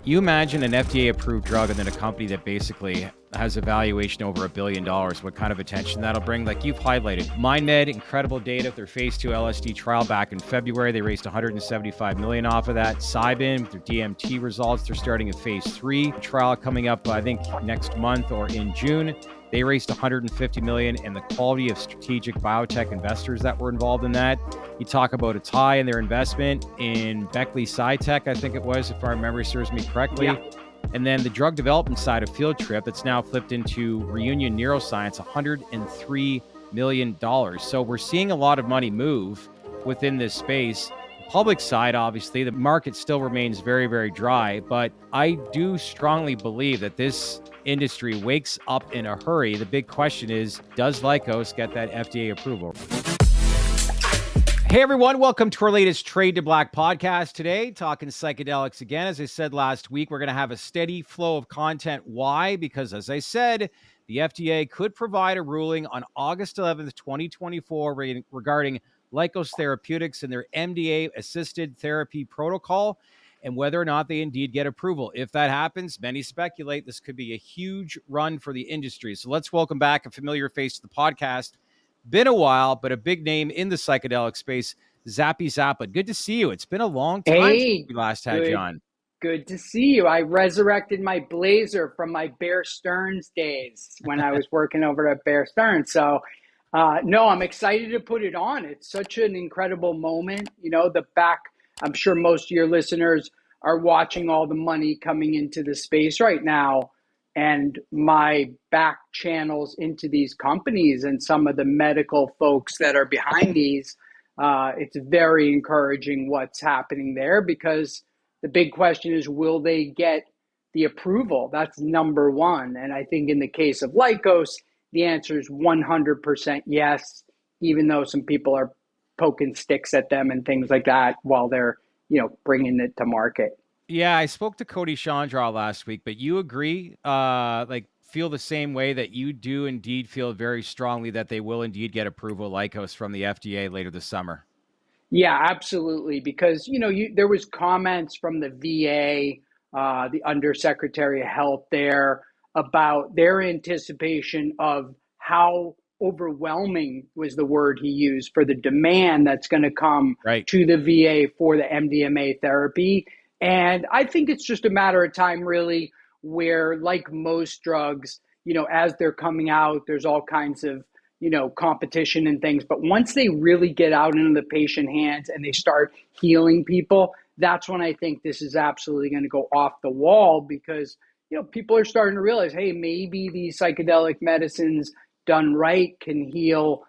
You imagine an FDA-approved drug and then a company that basically has a valuation over $1 billion, what kind of attention that'll bring? Like you've highlighted. MindMed, incredible data. Their phase 2 LSD trial back in February. They raised $175 million off of that. Cybin, their DMT results, they're starting a phase 3 trial coming up, I think, next month or in June. They raised $150 million, and the quality of strategic biotech investors that were involved in that. You talk about Atai and their investment in Beckley Psytech, I think it was, if our memory serves me correctly. Yeah. And then the drug development side of Field Trip, that's now flipped into Reunion Neuroscience, $103 million. So we're seeing a lot of money move within this space. Public side, obviously, the market still remains very, very dry, but I do strongly believe that this industry wakes up in a hurry. The big question is, does Lykos get that FDA approval? Hey everyone, welcome to our latest Trade to Black podcast. Today, talking psychedelics again. As I said last week, we're going to have a steady flow of content. Why? Because as I said, the FDA could provide a ruling on August 11th, 2024 regarding Lykos Therapeutics and their MDMA-assisted therapy protocol, and whether or not they indeed get approval. If that happens, many speculate this could be a huge run for the industry. So let's welcome back a familiar face to the podcast. Been a while, but a big name in the psychedelic space, Zappy Zapolin. Good to see you. It's been a long time since we last had you on. Good to see you. I resurrected my blazer from my Bear Stearns days when I was working over at Bear Stearns. So, no, I'm excited to put it on. It's such an incredible moment. You know, I'm sure most of your listeners are watching all the money coming into the space right now. And my back channels into these companies and some of the medical folks that are behind these, it's very encouraging what's happening there, because the big question is, will they get the approval? That's number one. And I think in the case of Lykos, the answer is 100% yes, even though some people are poking sticks at them and things like that while they're, bringing it to market. Yeah, I spoke to Cody Chandra last week, but you agree, feel the same way that you do indeed feel very strongly that they will indeed get approval, Lykos, from the FDA later this summer? Yeah, absolutely. Because, there was comments from the VA, the Undersecretary of Health there, about their anticipation of how overwhelming was the word he used for the demand that's going to come to the VA for the MDMA therapy. And I think it's just a matter of time, really, where, like most drugs, as they're coming out, there's all kinds of, competition and things. But once they really get out into the patient hands and they start healing people, that's when I think this is absolutely going to go off the wall, because, people are starting to realize, hey, maybe these psychedelic medicines done right can heal,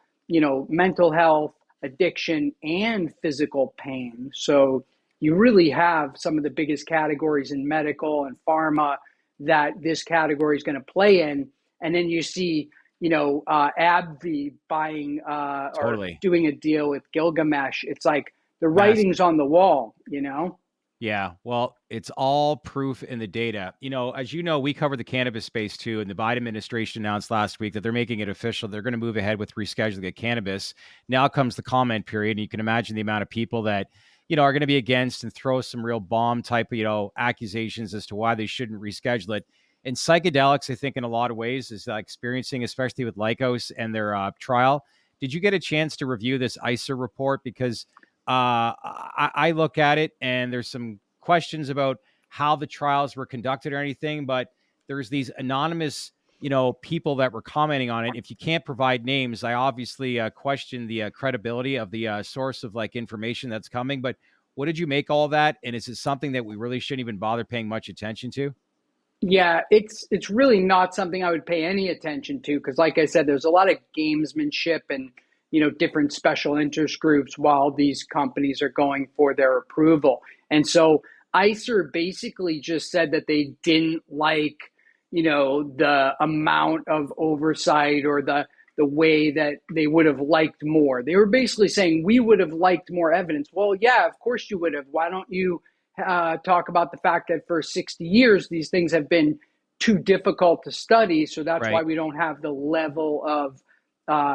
mental health, addiction, and physical pain. So you really have some of the biggest categories in medical and pharma that this category is going to play in. And then you see, AbbVie buying or doing a deal with Gilgamesh. It's like the writing's on the wall, Yeah, well, it's all proof in the data. As you know, we cover the cannabis space too, and the Biden administration announced last week that they're making it official. They're going to move ahead with rescheduling of cannabis. Now comes the comment period, and you can imagine the amount of people that are going to be against and throw some real bomb type of, accusations as to why they shouldn't reschedule it. And psychedelics, I think, in a lot of ways is experiencing, especially with Lykos and their trial. Did you get a chance to review this ICER report? Because I look at it and there's some questions about how the trials were conducted or anything, but there's these anonymous, people that were commenting on it. If you can't provide names, I obviously question the credibility of the source of information that's coming. But what did you make all of that? And is it something that we really shouldn't even bother paying much attention to? Yeah, it's really not something I would pay any attention to, because like I said, there's a lot of gamesmanship and, different special interest groups while these companies are going for their approval. And so ICER basically just said that they didn't like, the amount of oversight or the way that they would have liked more. They were basically saying, we would have liked more evidence. Well, yeah, of course you would have. Why don't you talk about the fact that for 60 years, these things have been too difficult to study. So that's why we don't have the level of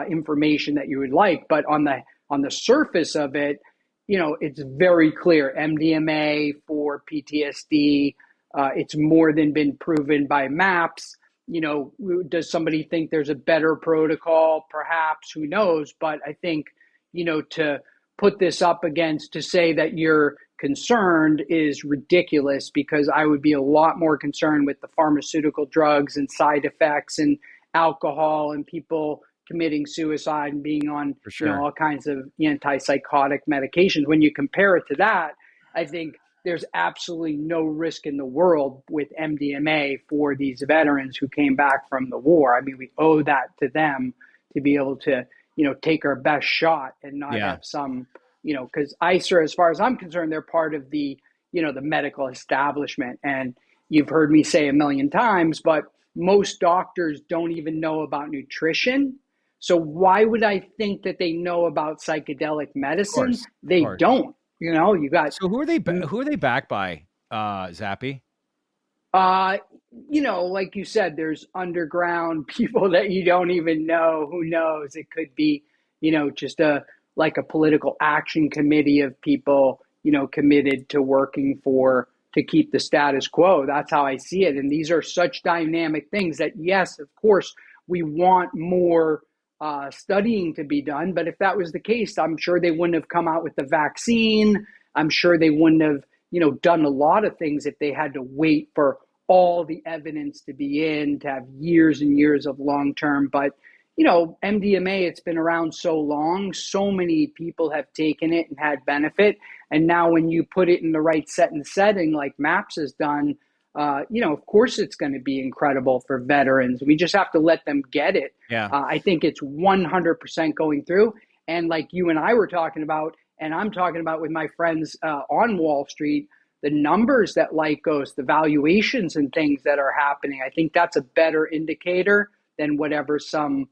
information that you would like. But on the surface of it, it's very clear. MDMA for PTSD, it's more than been proven by MAPS. Does somebody think there's a better protocol? Perhaps, who knows? But I think, to put this up against, to say that you're concerned is ridiculous, because I would be a lot more concerned with the pharmaceutical drugs and side effects and alcohol and people committing suicide and being on, For sure. all kinds of antipsychotic medications. When you compare it to that, I think there's absolutely no risk in the world with MDMA for these veterans who came back from the war. I mean, we owe that to them to be able to, take our best shot and not Yeah. have some, because ICER, as far as I'm concerned, they're part of the, the medical establishment. And you've heard me say a million times, but most doctors don't even know about nutrition. So why would I think that they know about psychedelic medicine? Of They course. don't. You got. So who are they backed by, Zappy? Like you said, there's underground people that you don't even know. Who knows? It could be, just a political action committee of people, committed to working to keep the status quo. That's how I see it. And these are such dynamic things that, yes, of course, we want more studying to be done. But if that was the case, I'm sure they wouldn't have come out with the vaccine. I'm sure they wouldn't have, done a lot of things if they had to wait for all the evidence to be in, to have years and years of long-term. But, MDMA, it's been around so long, so many people have taken it and had benefit. And now when you put it in the right setting, like MAPS has done, of course it's going to be incredible for veterans. We just have to let them get it. Yeah. I think it's 100% going through. And like you and I were talking about, and I'm talking about with my friends on Wall Street, the numbers that Lykos, the valuations and things that are happening, I think that's a better indicator than whatever some,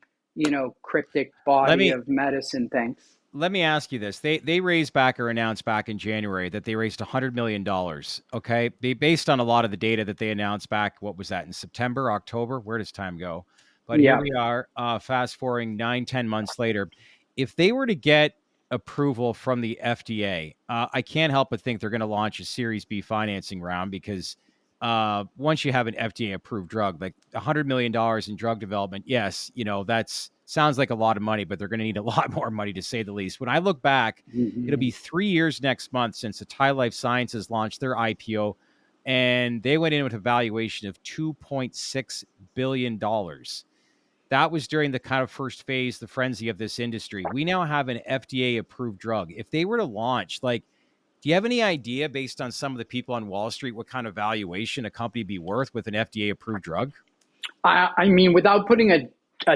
cryptic body of medicine thinks. Let me ask you this. They raised back, or announced back in January, that they raised $100 million. Okay. Based on a lot of the data that they announced back, what was that, in September, October? Where does time go? But Yeah. here we are, fast forwarding 9-10 months later. If they were to get approval from the FDA, I can't help but think they're going to launch a Series B financing round, because once you have an FDA approved drug, like $100 million in drug development, yes, that's sounds like a lot of money, but they're going to need a lot more money, to say the least. When I look back, it'll be 3 years next month since Atai Life Sciences launched their IPO, and they went in with a valuation of $2.6 billion. That was during the kind of first phase, the frenzy of this industry. We now have an FDA approved drug. If they were to launch, do you have any idea, based on some of the people on Wall Street, what kind of valuation a company be worth with an FDA approved drug? I mean, without putting a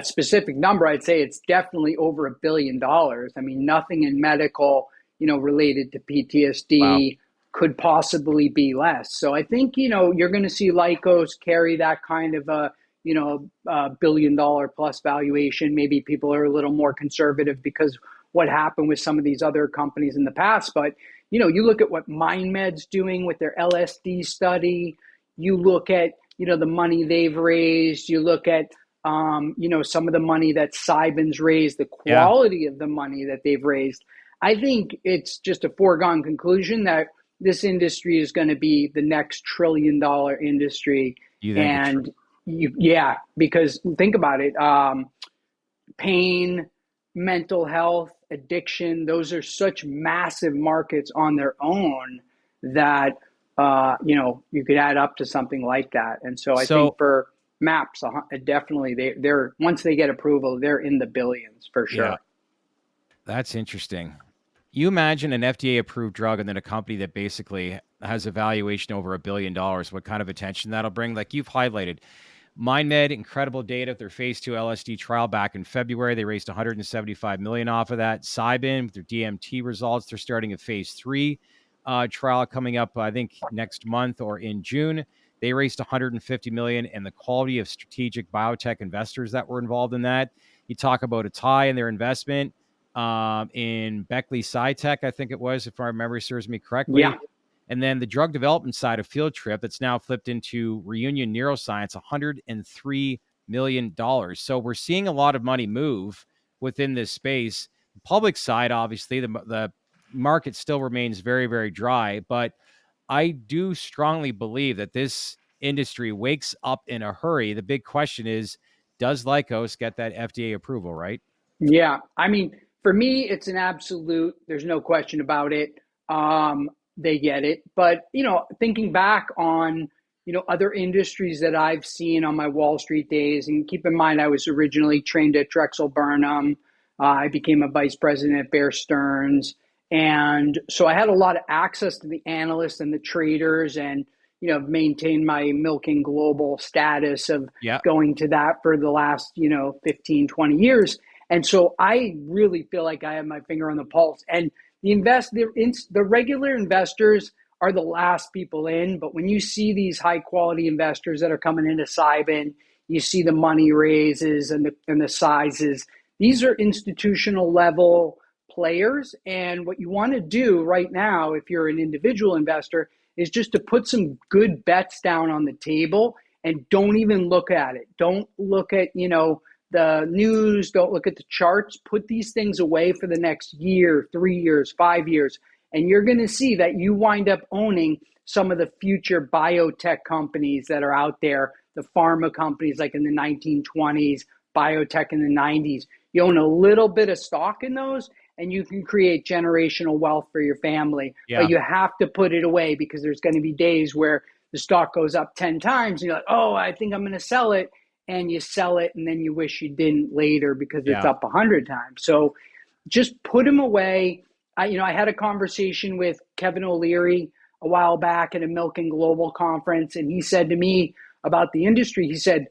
specific number, I'd say it's definitely over $1 billion. I mean, nothing in medical, related to PTSD could possibly be less. So I think, you're going to see Lykos carry that kind of a $1 billion plus valuation. Maybe people are a little more conservative because what happened with some of these other companies in the past. But, you look at what MindMed's doing with their LSD study. You look at, the money they've raised. You look at, some of the money that Cybin's raised, the quality of the money that they've raised. I think it's just a foregone conclusion that this industry is going to be the next $1 trillion industry. You think? And because think about it, pain, mental health, addiction, those are such massive markets on their own that, you could add up to something like that. And so I think for MAPS, definitely they're once they get approval, they're in the billions for sure. Yeah. That's interesting. You imagine an FDA approved drug and then a company that basically has a valuation over $1 billion, what kind of attention that'll bring. Like you've highlighted, MindMed, incredible data. Their phase 2 LSD trial back in February, they raised $175 million off of that. Cybin, with their DMT results, they're starting a phase 3 trial coming up, I think next month or in June. They raised $150 million, and the quality of strategic biotech investors that were involved in that. You talk about Atai and their investment in Beckley Psytech, I think it was, if our memory serves me correctly. Yeah. And then the drug development side of Field Trip, that's now flipped into Reunion Neuroscience, $103 million. So we're seeing a lot of money move within this space. The public side, obviously, the market still remains very, very dry. But I do strongly believe that this industry wakes up in a hurry. The big question is, does Lykos get that FDA approval, right? Yeah, I mean, for me, it's an absolute. There's no question about it. They get it, but thinking back on other industries that I've seen on my Wall Street days, and keep in mind, I was originally trained at Drexel Burnham. I became a vice president at Bear Stearns, and so I had a lot of access to the analysts and the traders, and maintained my Milken Global status of Yeah. going to that for the last 15, 20 years. And so I really feel like I have my finger on the pulse. And the regular investors are the last people in. But when you see these high quality investors that are coming into Cybin, you see the money raises and the sizes. These are institutional level players. And what you want to do right now, if you're an individual investor, is just to put some good bets down on the table and don't even look at it. Don't look at, the news, don't look at the charts. Put these things away for the next year, 3 years, 5 years, and you're going to see that you wind up owning some of the future biotech companies that are out there, the pharma companies like in the 1920s, biotech in the 90s. You own a little bit of stock in those, and you can create generational wealth for your family. Yeah. But you have to put it away because there's going to be days where the stock goes up 10 times, and you're like, oh, I think I'm going to sell it. And you sell it, and then you wish you didn't later because it's up 100 times. So just put them away. I had a conversation with Kevin O'Leary a while back at a Milken Global conference, and he said to me about the industry, he said,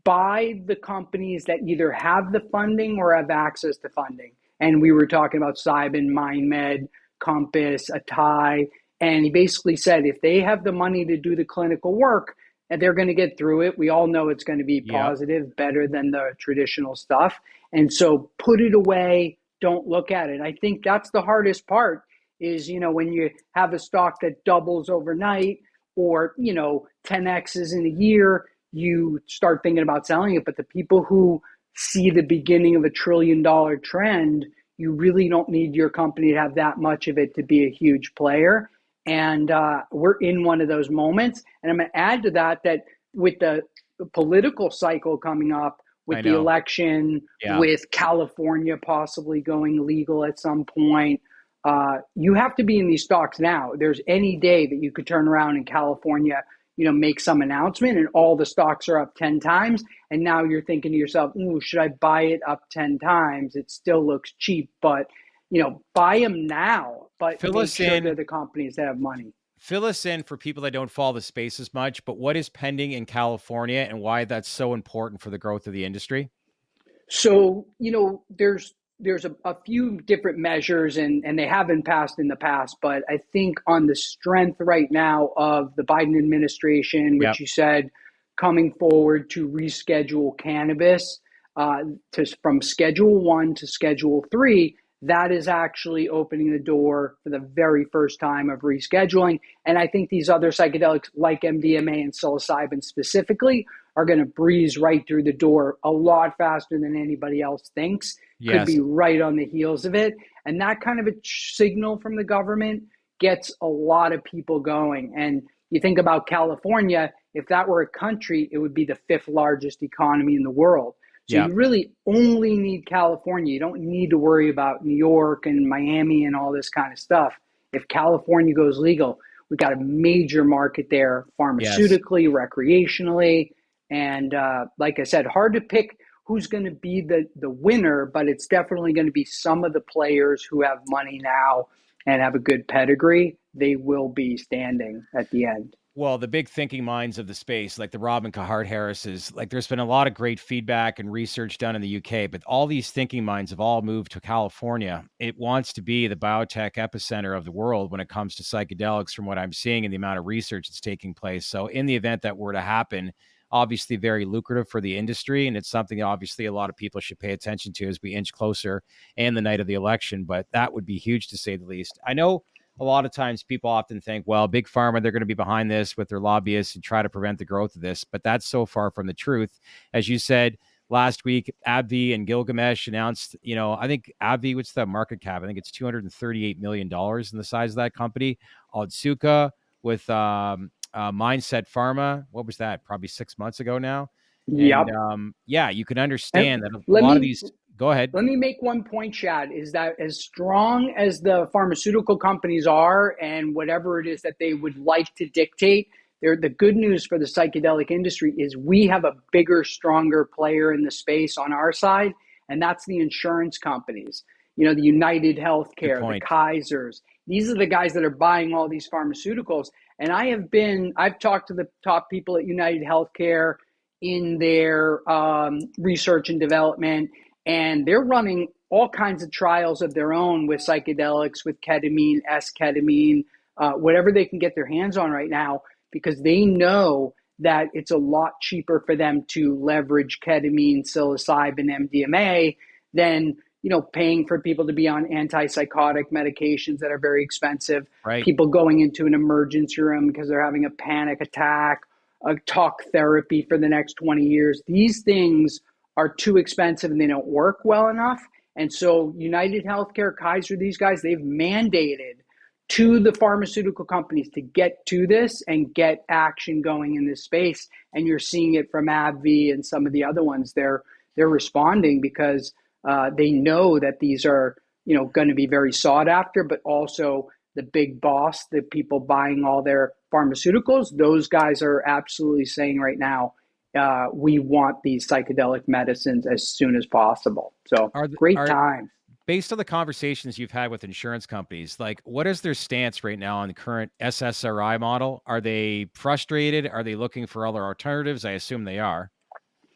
buy the companies that either have the funding or have access to funding. And we were talking about Cybin, MindMed, Compass, Atai. And he basically said, if they have the money to do the clinical work, and they're going to get through it. We all know it's going to be positive, better than the traditional stuff. And so put it away. Don't look at it. I think that's the hardest part is, when you have a stock that doubles overnight or, 10Xs in a year, you start thinking about selling it. But the people who see the beginning of $1 trillion trend, you really don't need your company to have that much of it to be a huge player. And we're in one of those moments. And I'm going to add to that with the political cycle coming up, with the election, with California possibly going legal at some point, you have to be in these stocks now. There's any day that you could turn around in California, make some announcement and all the stocks are up 10 times. And now you're thinking to yourself, ooh, should I buy it up 10 times? It still looks cheap, but buy them now, but make sure they're the companies that have money. Fill us in for people that don't follow the space as much, but what is pending in California and why that's so important for the growth of the industry? So, there's a few different measures and they have been passed in the past, but I think on the strength right now of the Biden administration, which you said coming forward to reschedule cannabis from Schedule 1 to Schedule 3, that is actually opening the door for the very first time of rescheduling. And I think these other psychedelics like MDMA and psilocybin specifically are going to breeze right through the door a lot faster than anybody else thinks. Could be right on the heels of it. And that kind of a signal from the government gets a lot of people going. And you think about California, if that were a country, it would be the 5th largest economy in the world. So you really only need California. You don't need to worry about New York and Miami and all this kind of stuff. If California goes legal, we've got a major market there, pharmaceutically, recreationally. And like I said, hard to pick who's going to be the winner, but it's definitely going to be some of the players who have money now and have a good pedigree. They will be standing at the end. Well, the big thinking minds of the space, like the Robin Cahart Harrises, like there's been a lot of great feedback and research done in the UK, but all these thinking minds have all moved to California. It wants to be the biotech epicenter of the world when it comes to psychedelics, from what I'm seeing and the amount of research that's taking place. So in the event that were to happen, obviously very lucrative for the industry. And it's something obviously a lot of people should pay attention to as we inch closer and the night of the election, but that would be huge to say the least. I know a lot of times people often think, well, big pharma, they're going to be behind this with their lobbyists and try to prevent the growth of this. But that's so far from the truth. As you said, last week, AbbVie and Gilgamesh announced, I think AbbVie, what's the market cap? I think it's $238 million in the size of that company. Otsuka, with Mindset Pharma. What was that? Probably 6 months ago now. And Yep. yeah, you can And understand that a let lot of me these. Go ahead. let me make one point, Chad, is that as strong as the pharmaceutical companies are and whatever it is that they would like to dictate, the good news for the psychedelic industry is we have a bigger, stronger player in the space on our side, and that's the insurance companies. You know, the United Good Healthcare, the point. Kaisers. These are the guys that are buying all these pharmaceuticals. And I've talked to the top people at United Healthcare in their research and development, and they're running all kinds of trials of their own with psychedelics, with ketamine, S-ketamine, whatever they can get their hands on right now, because they know that it's a lot cheaper for them to leverage ketamine, psilocybin, MDMA than paying for people to be on antipsychotic medications that are very expensive, Right. people going into an emergency room because they're having a panic attack, a talk therapy for the next 20 years. These things are too expensive and they don't work well enough. And so United Healthcare, Kaiser, these guys, they've mandated to the pharmaceutical companies to get to this and get action going in this space. And you're seeing it from AbbVie and some of the other ones. They're responding because they know that these are going to be very sought after, but also the big boss, the people buying all their pharmaceuticals, those guys are absolutely saying right now, we want these psychedelic medicines as soon as possible. So great Are times. based on the conversations you've had with insurance companies, like what is their stance right now on the current SSRI model? Are they frustrated? Are they looking for other alternatives? I assume they are.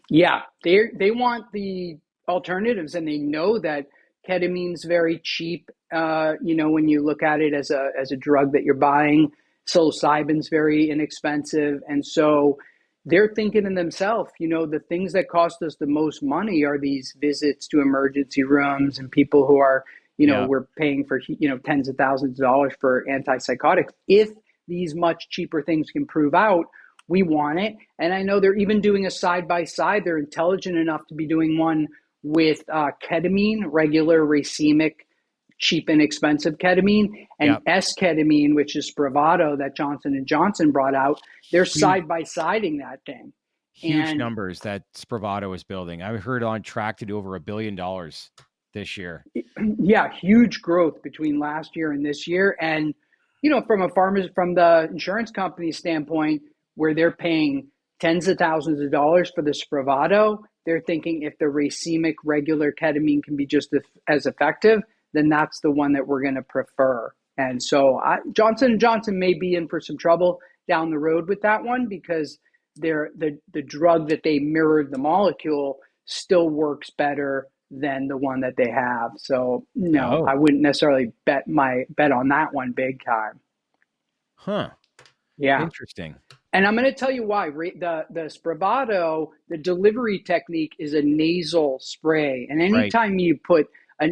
Yeah, they want the alternatives, and they know that ketamine's very cheap. When you look at it as a drug that you're buying, psilocybin's very inexpensive, and so they're thinking to themselves, the things that cost us the most money are these visits to emergency rooms and people who are, Yeah. we're paying for tens of thousands of dollars for antipsychotics. If these much cheaper things can prove out, we want it. And I know they're even doing a side by side. They're intelligent enough to be doing one with ketamine, regular racemic, cheap and expensive ketamine, and Yeah. S-ketamine, which is Spravato that Johnson and Johnson brought out. They're Huge, side by siding that thing. huge And numbers that Spravato is building. I heard on track to do over $1 billion this year. yeah, huge growth between last year and this year. And from from the insurance company standpoint, where they're paying tens of thousands of dollars for the Spravato, they're thinking if the racemic regular ketamine can be just as effective, then that's the one that we're going to prefer. And so Johnson and Johnson may be in for some trouble down the road with that one, because the drug that they mirrored, the molecule, still works better than the one that they have. So no, Oh, I wouldn't necessarily bet on that one big time. huh. Yeah. Interesting. And I'm going to tell you why. The Spravato, the delivery technique is a nasal spray. And Right. anytime you put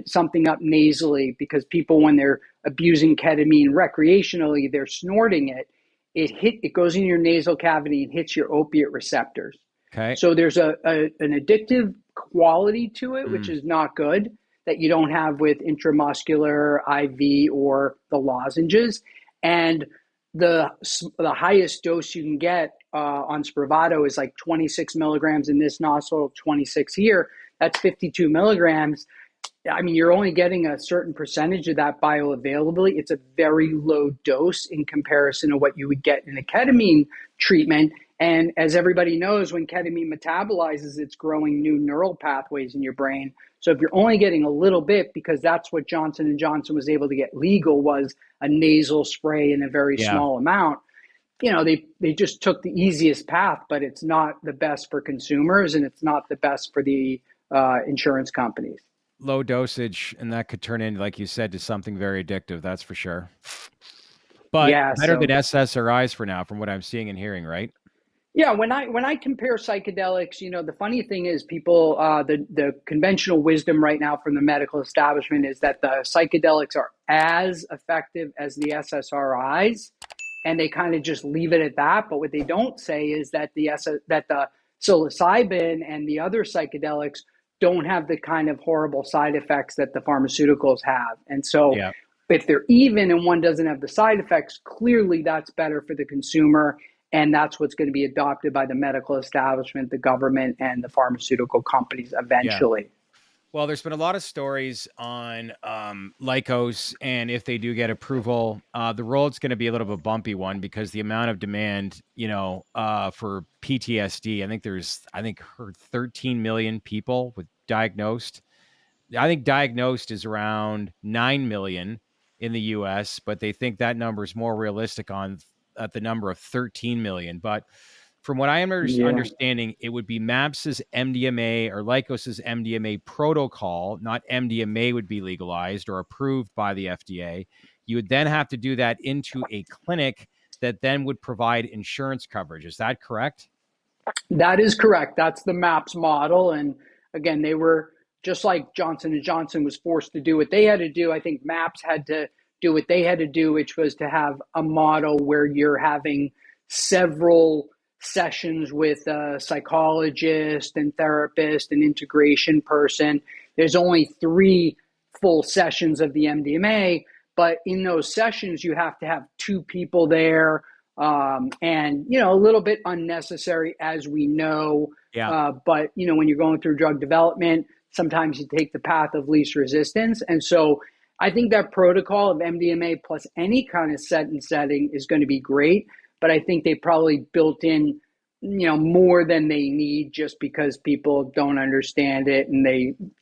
something up nasally, because people, when they're abusing ketamine recreationally, they're snorting it, it goes in your nasal cavity and hits your opiate receptors. Okay. So there's an addictive quality to it, which Mm. is not good, that you don't have with intramuscular, IV, or the lozenges. And the highest dose you can get on Spravato is like 26 milligrams in this nostril, 26 here. That's 52 milligrams. I mean, you're only getting a certain percentage of that bioavailability. It's a very low dose in comparison to what you would get in a ketamine treatment. And as everybody knows, when ketamine metabolizes, it's growing new neural pathways in your brain. So if you're only getting a little bit, because that's what Johnson and Johnson was able to get legal, was a nasal spray in a very Yeah. small amount, they just took the easiest path, but it's not the best for consumers, and it's not the best for the insurance companies. Low dosage, and that could turn into, like you said, to something very addictive. That's for sure. But Yeah, better than so SSRIs for now, from what I'm seeing and hearing, right? yeah, when I compare psychedelics, the funny thing is, people, the conventional wisdom right now from the medical establishment is that the psychedelics are as effective as the SSRIs, and they kind of just leave it at that. But what they don't say is that the psilocybin and the other psychedelics don't have the kind of horrible side effects that the pharmaceuticals have. And so Yeah. if they're even and one doesn't have the side effects, clearly that's better for the consumer. And that's what's going to be adopted by the medical establishment, the government, and the pharmaceutical companies Yeah. eventually. Well, there's been a lot of stories on Lykos, and if they do get approval, the road's going to be a little bit bumpy one because the amount of demand, for PTSD. I think heard 13 million people with diagnosed. I think diagnosed is around 9 million in the US, but they think that number is more realistic on at the number of 13 million. But from what I am Yeah. understanding, it would be MAPS's MDMA or Lykos's MDMA protocol, not MDMA would be legalized or approved by the FDA. You would then have to do that into a clinic that then would provide insurance coverage. Is that correct? That is correct. That's the MAPS model. And again, they were just like Johnson and Johnson was forced to do what they had to do. I think MAPS had to do what they had to do, which was to have a model where you're having several sessions with a psychologist and therapist and integration person. There's only 3 full sessions of the MDMA, but in those sessions, you have to have 2 people there, and a little bit unnecessary, as we know. Yeah. But when you're going through drug development, sometimes you take the path of least resistance, and so I think that protocol of MDMA plus any kind of setting is going to be great. But I think they probably built in more than they need, just because people don't understand it, and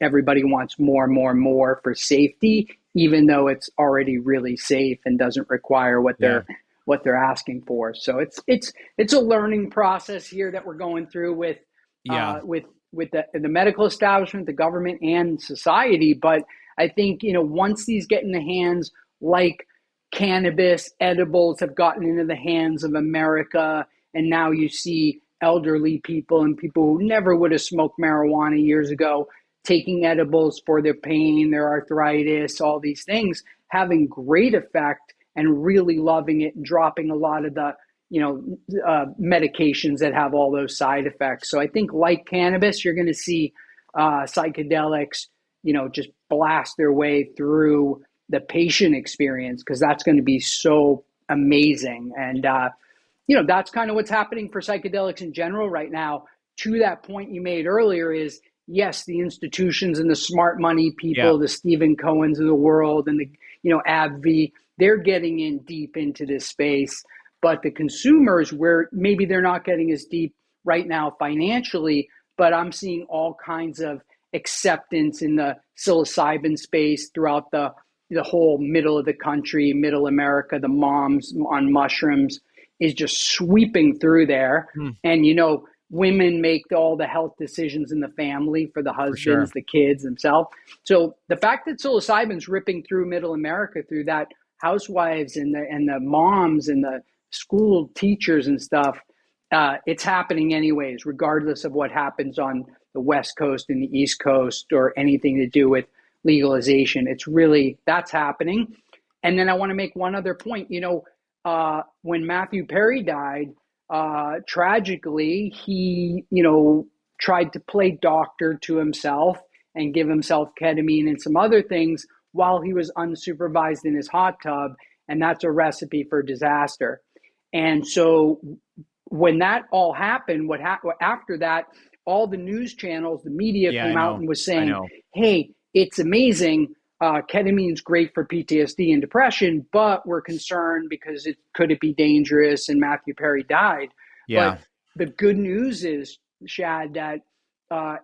everybody wants more and more and more for safety, even though it's already really safe and doesn't require what they're asking for. So it's a learning process here that we're going through with the medical establishment, the government, and society. But I think once these get in the hands, like cannabis edibles have gotten into the hands of America, and now you see elderly people and people who never would have smoked marijuana years ago taking edibles for their pain, their arthritis, all these things, having great effect and really loving it and dropping a lot of the medications that have all those side effects. So I think, like cannabis, you're going to see psychedelics just blast their way through the patient experience, because that's going to be so amazing. And that's kind of what's happening for psychedelics in general right now. To that point you made earlier is, yes, the institutions and the smart money people, the Stephen Cohens of the world and the AbbVie, they're getting in deep into this space. But the consumers, where maybe they're not getting as deep right now financially, but I'm seeing all kinds of acceptance in the psilocybin space throughout the whole middle of the country, middle America. The moms on mushrooms is just sweeping through there. And women make all the health decisions in the family for the husbands, the kids themselves. So the fact that psilocybin's ripping through middle America, through that housewives and the moms and the school teachers and stuff, it's happening anyways, regardless of what happens on the West Coast and the East Coast or anything to do with legalization. It's really, that's happening. And then I want to make one other point. When Matthew Perry died, tragically, he, tried to play doctor to himself and give himself ketamine and some other things while he was unsupervised in his hot tub. And that's a recipe for disaster. And so when that all happened, after that, all the news channels, the media came out and was saying, hey, it's amazing. Ketamine's great for PTSD and depression, but we're concerned because could it be dangerous? And Matthew Perry died. Yeah. But the good news is, Shad, that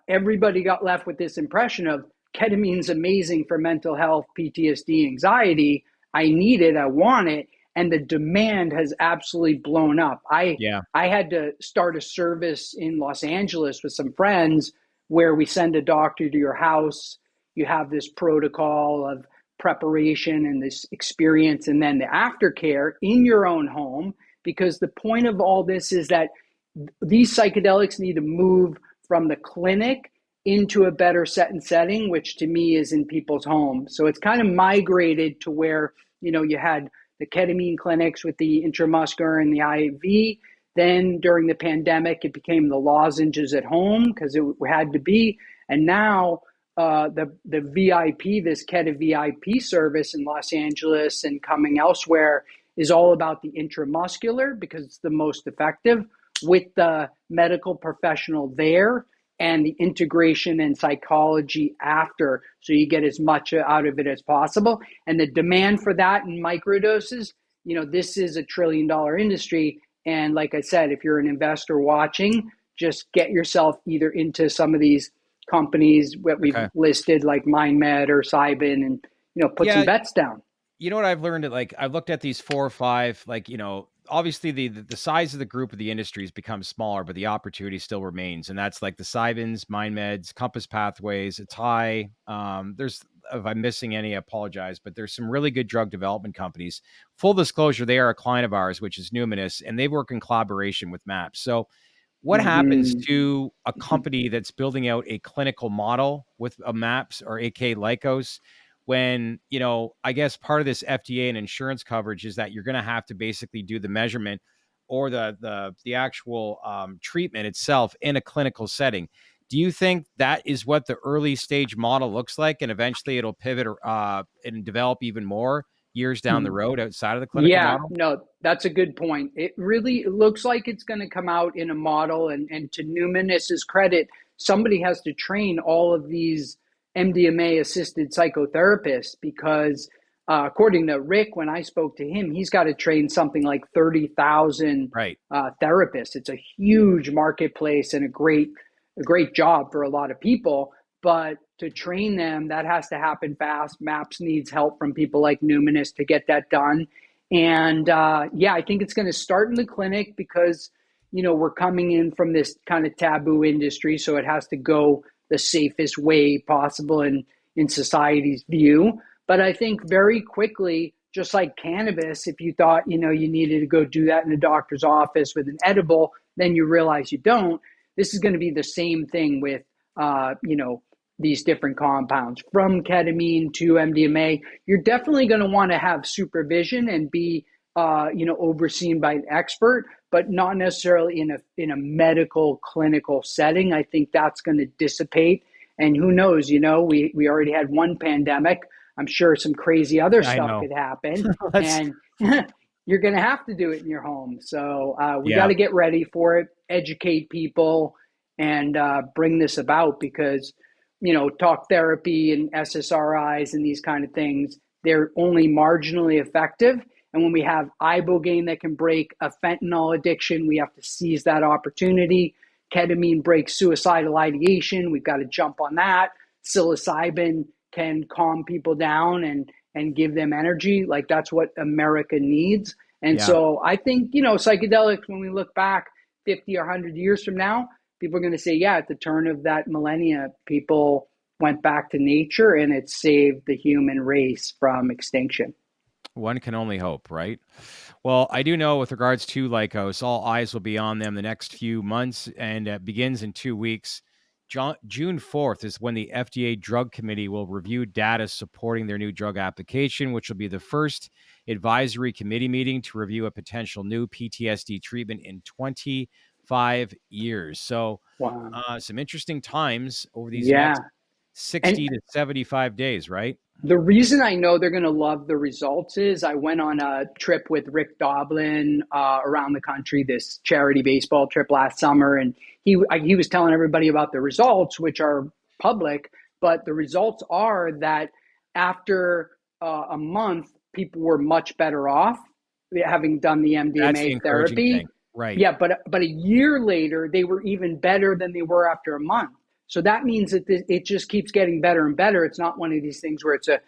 everybody got left with this impression of ketamine's amazing for mental health, PTSD, anxiety. I need it. I want it. And the demand has absolutely blown up. I had to start a service in Los Angeles with some friends where we send a doctor to your house. You have this protocol of preparation and this experience, and then the aftercare in your own home, because the point of all this is that these psychedelics need to move from the clinic into a better setting, which to me is in people's homes. So it's kind of migrated to where, you had the ketamine clinics with the intramuscular and the IV. Then during the pandemic, it became the lozenges at home because it had to be. And now the VIP, this Keta VIP service in Los Angeles and coming elsewhere is all about the intramuscular because it's the most effective with the medical professional there and the integration and psychology after, so you get as much out of it as possible. And the demand for that in microdoses, this is $1 trillion industry. And like I said, if you're an investor watching, just get yourself either into some of these companies that we've listed, like MindMed or Cybin, and put some bets down. You know what I've learned? I've looked at these 4 or 5, obviously the size of the group of the industry has become smaller, but the opportunity still remains. And that's like the Cybins, MindMeds, Compass Pathways, Atai. If I'm missing any, I apologize, but there's some really good drug development companies. Full disclosure, they are a client of ours, which is Numinous, and they work in collaboration with MAPS. So what happens to a company that's building out a clinical model with a MAPS or AK Lykos when, I guess part of this FDA and insurance coverage is that you're going to have to basically do the measurement or the actual treatment itself in a clinical setting? Do you think that is what the early stage model looks like, and eventually it'll pivot and develop even more years down the road outside of the clinical model? No, that's a good point. It looks like it's going to come out in a model, and to Numinous's credit, somebody has to train all of these MDMA-assisted psychotherapists because according to Rick, when I spoke to him, he's got to train something like 30,000 therapists. It's a huge marketplace and a great job for a lot of people. But to train them, that has to happen fast. MAPS needs help from people like Numinous to get that done. And I think it's going to start in the clinic because, we're coming in from this kind of taboo industry. So it has to go the safest way possible in society's view. But I think very quickly, just like cannabis, if you thought, you needed to go do that in a doctor's office with an edible, then you realize you don't. This is going to be the same thing with, these different compounds from ketamine to MDMA. You're definitely going to want to have supervision and be, overseen by an expert, but not necessarily in a medical clinical setting. I think that's going to dissipate. And who knows, we already had one pandemic. I'm sure some crazy other stuff could happen. And you're going to have to do it in your home. So we got to get ready for it, educate people, and bring this about because, talk therapy and SSRIs and these kind of things, they're only marginally effective. And when we have Ibogaine that can break a fentanyl addiction, we have to seize that opportunity. Ketamine breaks suicidal ideation. We've got to jump on that. Psilocybin can calm people down and give them energy. Like that's what America needs. And so I think, psychedelics, when we look back 50 or 100 years from now, people are going to say, at the turn of that millennia, people went back to nature and it saved the human race from extinction. One can only hope, right? Well, I do know with regards to Lykos, all eyes will be on them the next few months, and it begins in 2 weeks. June 4th is when the FDA Drug Committee will review data supporting their new drug application, which will be the first advisory committee meeting to review a potential new PTSD treatment in 25 years. So some interesting times over these next 60 to 75 days, right? The reason I know they're going to love the results is I went on a trip with Rick Doblin around the country, this charity baseball trip last summer. And he was telling everybody about the results, which are public, but the results are that after a month, people were much better off having done the MDMA therapy. Right. Yeah, but a year later, they were even better than they were after a month. So that means that it just keeps getting better and better. It's not one of these things where it's a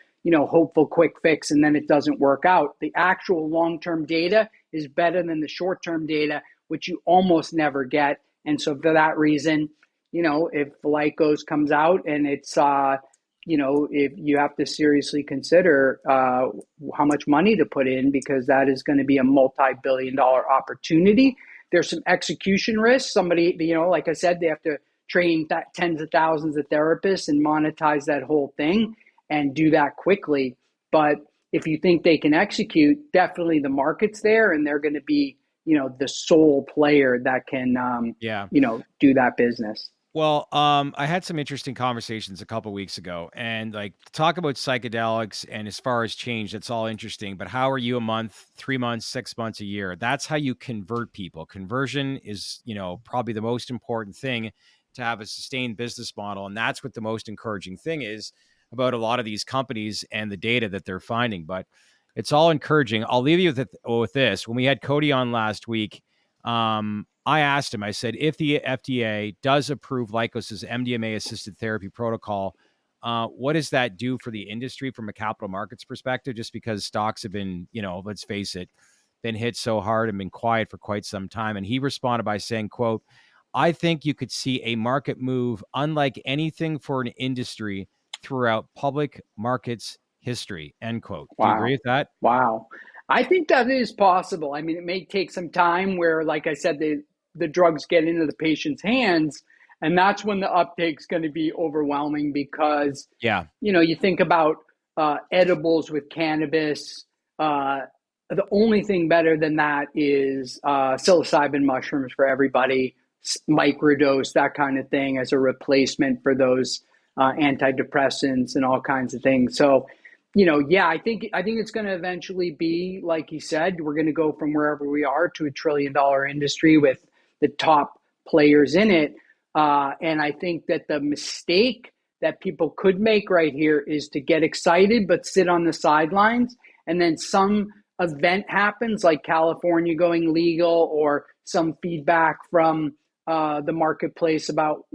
hopeful quick fix and then it doesn't work out. The actual long-term data is better than the short-term data, which you almost never get. And so for that reason, if Lykos comes out and it's if you have to seriously consider how much money to put in, because that is going to be a multi-billion-dollar opportunity. There's some execution risks. Somebody, like I said, they have to train tens of thousands of therapists and monetize that whole thing and do that quickly. But if you think they can execute, definitely the market's there and they're going to be, the sole player that can, do that business. Well, I had some interesting conversations a couple weeks ago, and like talk about psychedelics and as far as change, that's all interesting. But how are you a month, 3 months, 6 months, a year? That's how you convert people. Conversion is, probably the most important thing to have a sustained business model, and that's what the most encouraging thing is about a lot of these companies and the data that they're finding. But it's all encouraging. I'll leave you with this. When we had Cody on last week, I asked him, I said, if the FDA does approve Lykos's MDMA-assisted therapy protocol, what does that do for the industry from a capital markets perspective? Just because stocks have been, let's face it, been hit so hard and been quiet for quite some time. And he responded by saying, quote, I think you could see a market move unlike anything for an industry throughout public markets history, end quote. Do you agree Wow. with that? Wow. I think that is possible. I mean, it may take some time where, like I said, the drugs get into the patient's hands, and that's when the uptake's going to be overwhelming because, Yeah. you think about edibles with cannabis. The only thing better than that is psilocybin mushrooms for everybody, microdose, that kind of thing as a replacement for those antidepressants and all kinds of things. So, yeah, I think it's going to eventually be like you said. We're going to go from wherever we are to $1 trillion industry with the top players in it. And I think that the mistake that people could make right here is to get excited but sit on the sidelines, and then some event happens like California going legal or some feedback from the marketplace about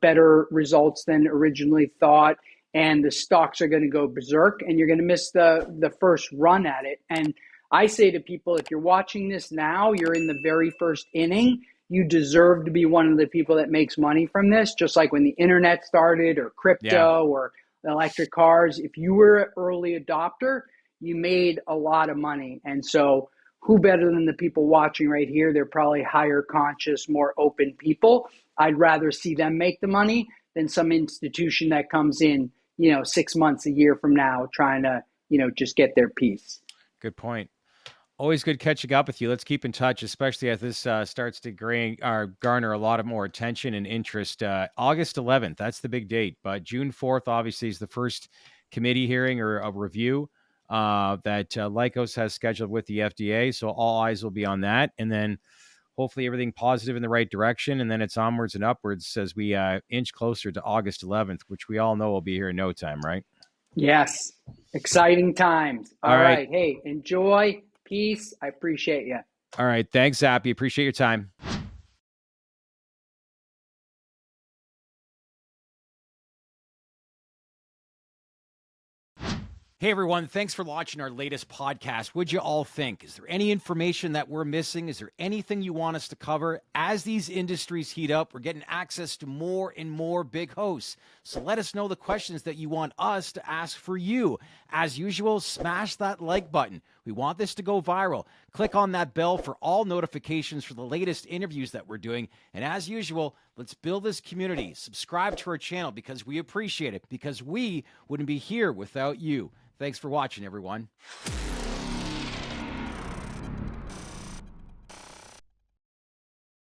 better results than originally thought, and the stocks are going to go berserk and you're going to miss the first run at it. And I say to people, if you're watching this now, you're in the very first inning. You deserve to be one of the people that makes money from this, just like when the internet started or Yeah. crypto or electric cars. If you were an early adopter, you made a lot of money. And so who better than the people watching right here? They're probably higher conscious, more open people. I'd rather see them make the money than some institution that comes in, 6 months, a year from now, trying to, just get their piece. Good point. Always good catching up with you. Let's keep in touch, especially as this starts to garner a lot of more attention and interest. August 11th, that's the big date. But June 4th, obviously, is the first committee hearing or a review that Lykos has scheduled with the FDA. So all eyes will be on that. And then hopefully everything positive in the right direction. And then it's onwards and upwards as we inch closer to August 11th, which we all know will be here in no time, right? Yes. Exciting times. All All right. right. Hey, enjoy. Peace. I appreciate you. All right. Thanks, Zappy. Appreciate your time. Hey everyone, thanks for watching our latest podcast. What'd you all think? Is there any information that we're missing? Is there anything you want us to cover? As these industries heat up, we're getting access to more and more big hosts. So let us know the questions that you want us to ask for you. As usual, smash that like button. We want this to go viral. Click on that bell for all notifications for the latest interviews that we're doing. And as usual, let's build this community. Subscribe to our channel because we appreciate it, because we wouldn't be here without you. Thanks for watching, everyone.